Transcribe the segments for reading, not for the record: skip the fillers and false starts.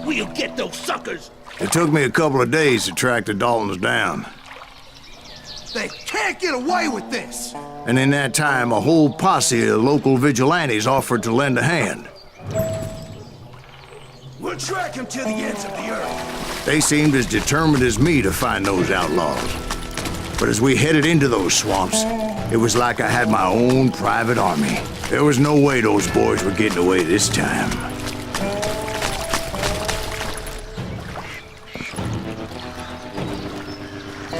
We'll get those suckers! It took me a couple of days to track the Daltons down. They can't get away with this! And in that time, a whole posse of local vigilantes offered to lend a hand. We'll track him to the ends of the earth. They seemed as determined as me to find those outlaws. But as we headed into those swamps, it was like I had my own private army. There was no way those boys were getting away this time.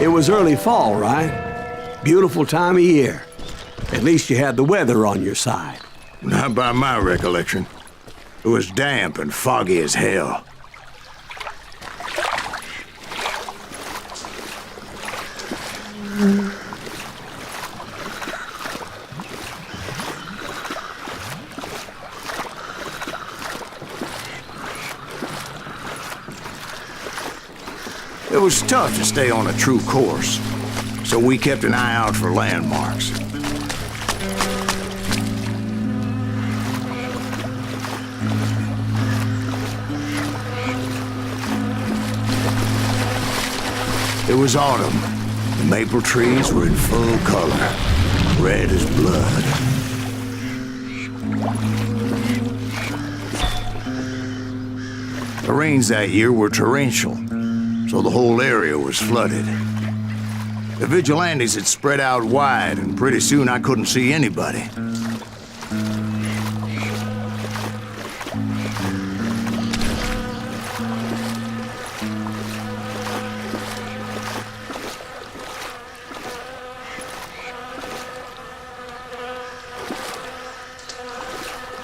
It was early fall, right? Beautiful time of year. At least you had the weather on your side. Not by my recollection. It was damp and foggy as hell. It was tough to stay on a true course, so we kept an eye out for landmarks. It was autumn. The maple trees were in full color, red as blood. The rains that year were torrential, so the whole area was flooded. The vigilantes had spread out wide, and pretty soon I couldn't see anybody.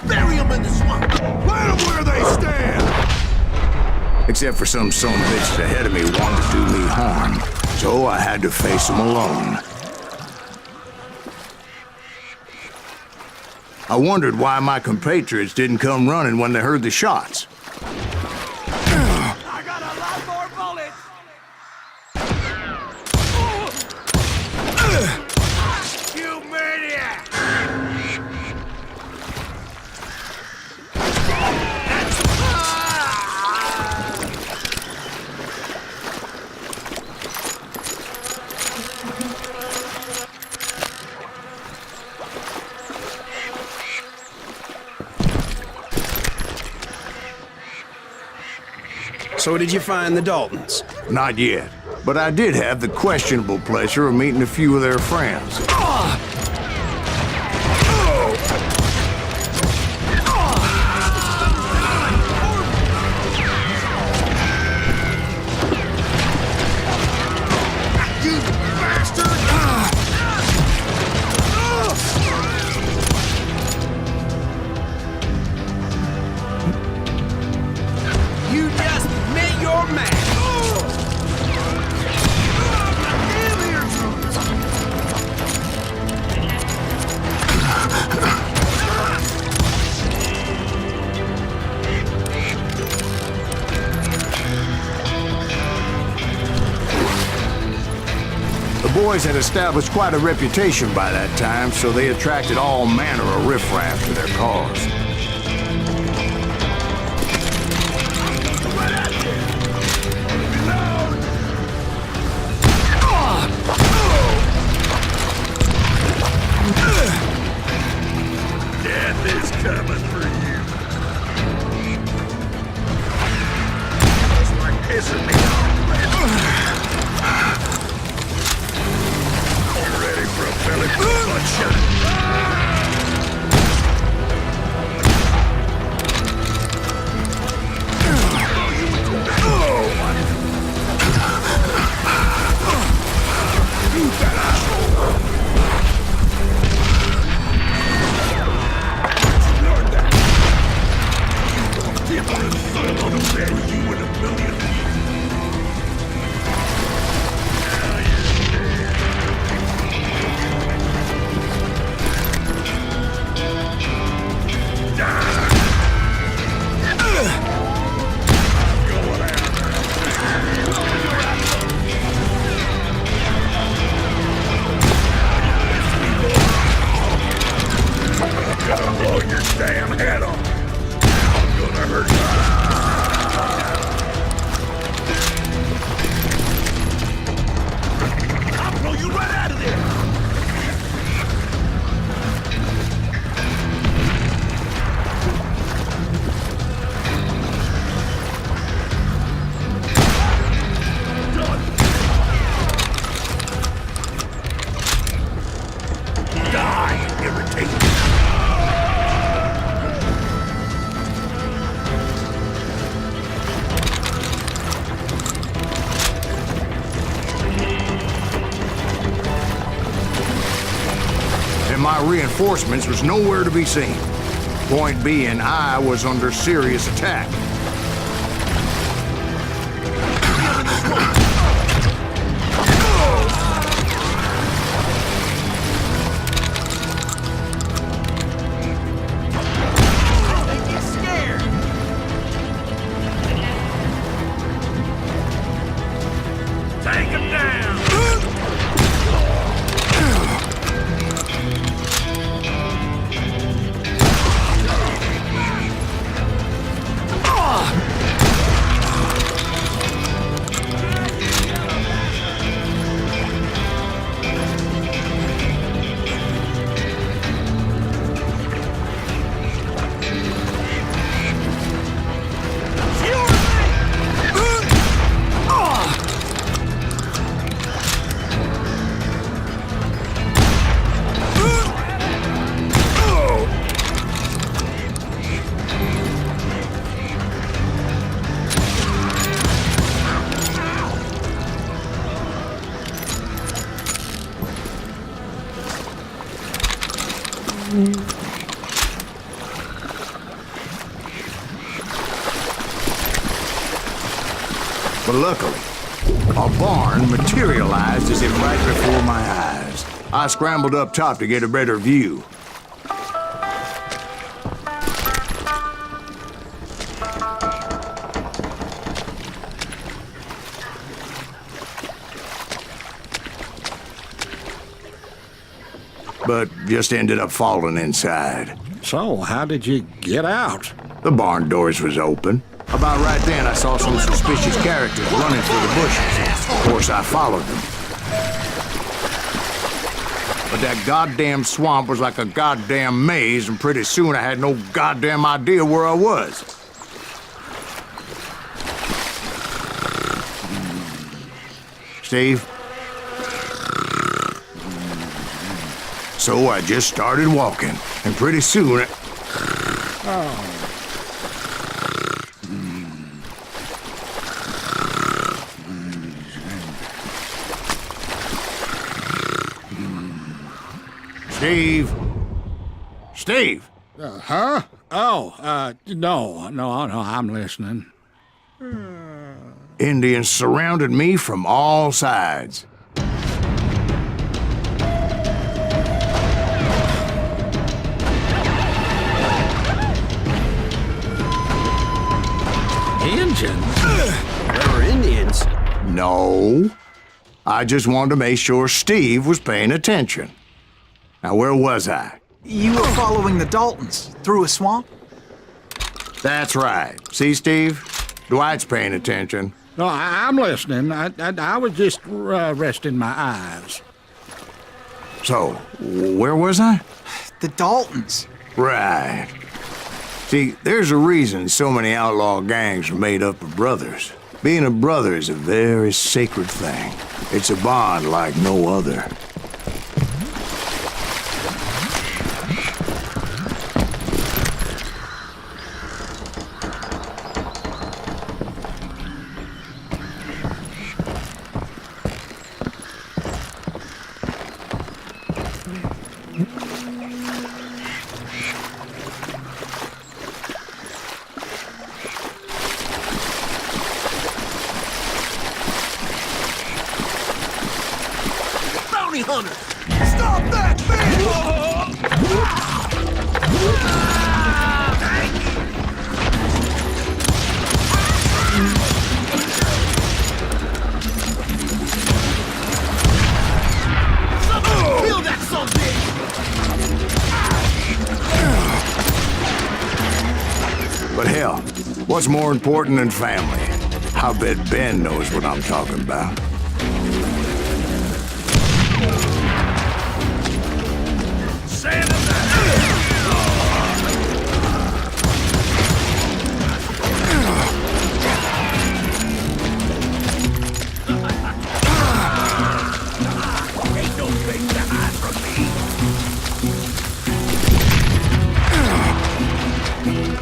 Bury them in the swamp! Let them where they stand! Except for some son of a bitch ahead of me wanted to do me harm, so I had to face them alone. I wondered why my compatriots didn't come running when they heard the shots. I got a lot more bullets! You maniac! So did you find the Daltons? Not yet, but I did have the questionable pleasure of meeting a few of their friends. The boys had established quite a reputation by that time, so they attracted all manner of riffraff to their cause. Death is coming for you. It's like pissing me off. You ready for a belly full of bloodshot? my reinforcements was nowhere to be seen. Point being, I was under serious attack. But luckily, a barn materialized as if right before my eyes. I scrambled up top to get a better view. But just ended up falling inside. So, how did you get out? The barn doors was open. About right then, I saw some suspicious characters running through the bushes. Of course, I followed them. But that goddamn swamp was like a goddamn maze, and pretty soon I had no goddamn idea where I was. Steve? So I just started walking, and pretty soon Steve? Steve? Huh? Oh, no, I'm listening. Indians surrounded me from all sides. Indians? There were Indians. No. I just wanted to make sure Steve was paying attention. Now, where was I? You were following the Daltons through a swamp? That's right. See, Steve? Dwight's paying attention. No, I'm listening. I was just resting my eyes. So, where was I? The Daltons. Right. See, there's a reason so many outlaw gangs are made up of brothers. Being a brother is a very sacred thing. It's a bond like no other. Hunter! Stop that man! Feel that something! But hell, what's more important than family? I bet Ben knows what I'm talking about.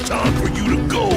Time for you to go!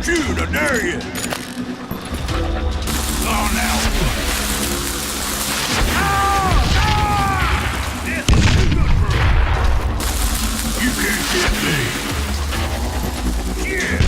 shoot, I dare you. Oh, now. This is too good for her. You can't get me. Yeah.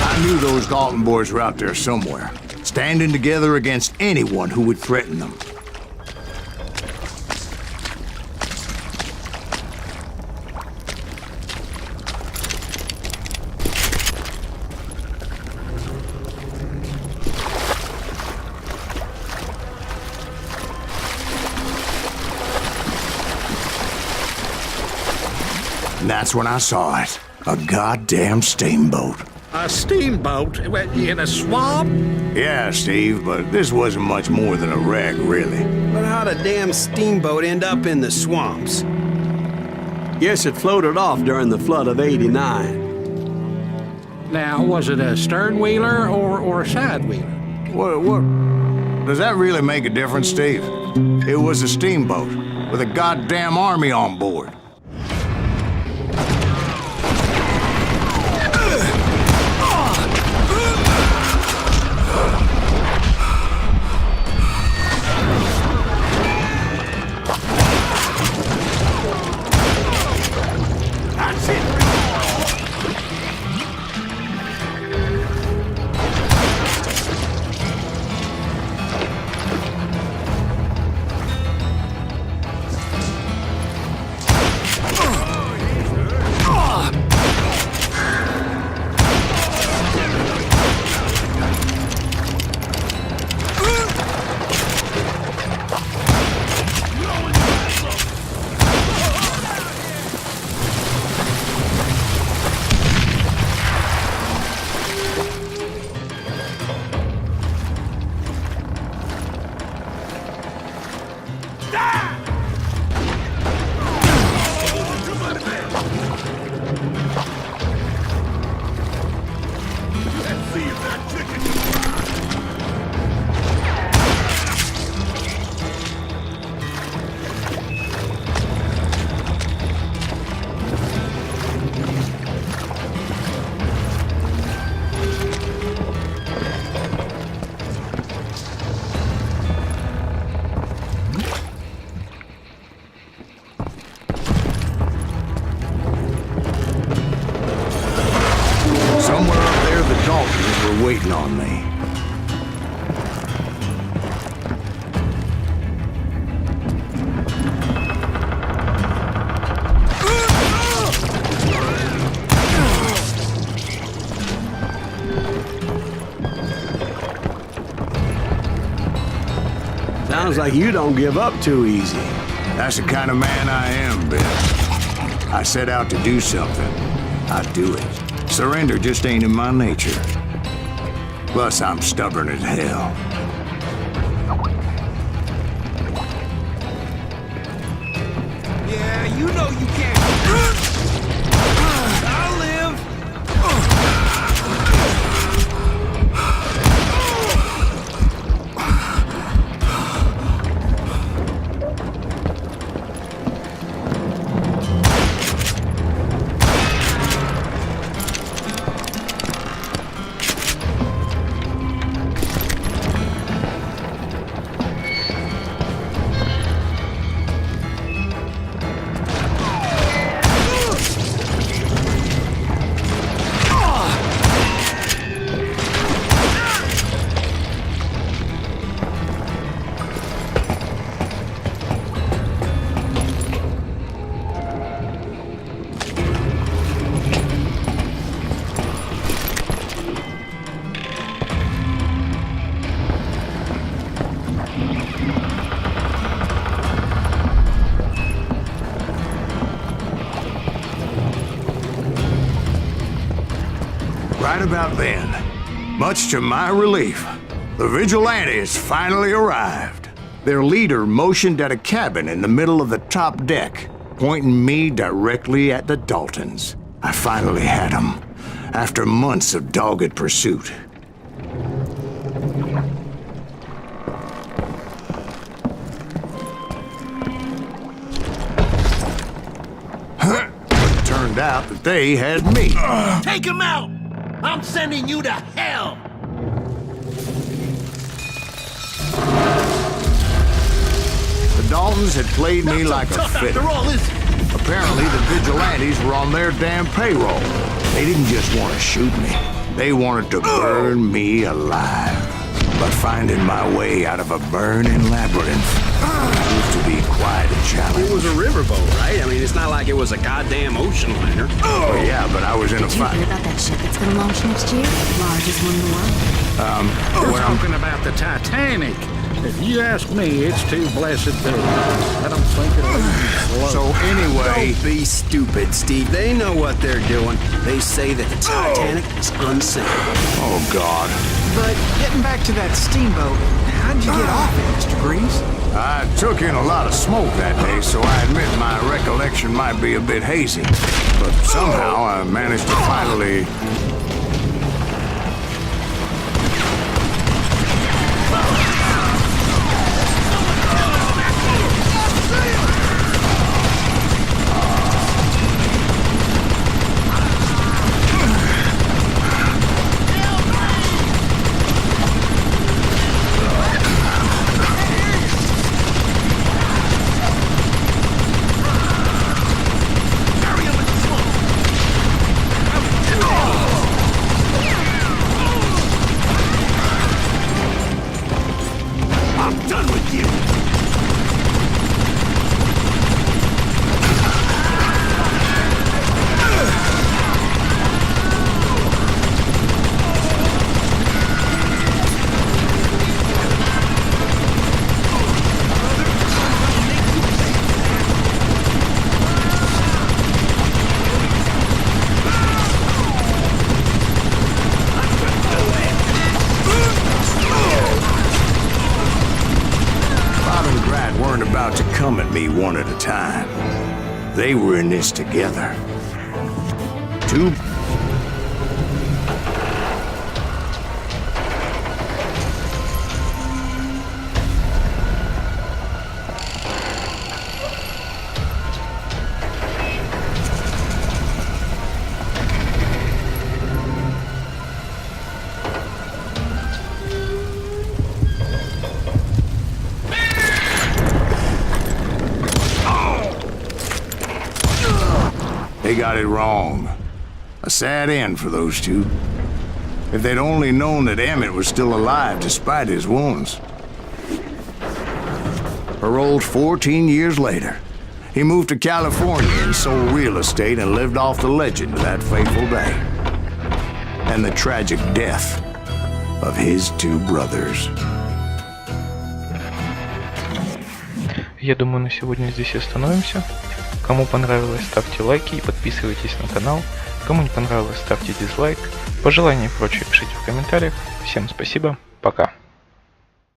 I knew those Dalton boys were out there somewhere, standing together against anyone who would threaten them. And that's when I saw it. A goddamn steamboat. A steamboat in a swamp? Yeah, Steve, but this wasn't much more than a wreck, really. But how'd a damn steamboat end up in the swamps? Yes, it floated off during the flood of '89. Now, was it a stern wheeler or a side wheeler? What? Does that really make a difference, Steve? It was a steamboat with a goddamn army on board. were waiting on me. Sounds like you don't give up too easy. That's the kind of man I am, Bill. I set out to do something. I do it. Surrender just ain't in my nature. Plus, I'm stubborn as hell. Yeah, you know you can't. I'll live. Right about then, much to my relief, the vigilantes finally arrived. Their leader motioned at a cabin in the middle of the top deck, pointing me directly at the Daltons. I finally had them, after months of dogged pursuit. It turned out that they had me. Take him out! I'm sending you to hell! The Daltons had played me like a Tough fiddle. after all, is it? Apparently, the vigilantes were on their damn payroll. They didn't just want to shoot me. They wanted to burn me alive. But finding my way out of a burning labyrinth proved to be quite a challenge. It was a riverboat, right? I mean, it's not like it was a goddamn ocean liner. Oh, yeah, but I was in a Did you fight. hear about that ship that's gonna launch next year? Largest one in the world. We're talking about the Titanic. If you ask me, it's too blessed big. I don't think it'll even float. So anyway, Don't be stupid, Steve. They know what they're doing. They say that the Titanic is unsinkable. oh God, But getting back to that steamboat, how'd you get off it, Mr. Greaves? I took in a lot of smoke that day, so I admit my recollection might be a bit hazy. But somehow I managed to finally... Come at me one at a time. They were in this together. Two... They got it wrong. A sad end for those two. If they'd only known that Emmett was still alive despite his wounds. Paroled 14 years later, he moved to California and sold real estate and lived off the legend of that fateful day. And the tragic death of his two brothers. Я думаю, на сегодня здесь и остановимся. Кому понравилось, ставьте лайки и подписывайтесь на канал. Кому не понравилось, ставьте дизлайк. Пожелания и прочее пишите в комментариях. Всем спасибо, пока.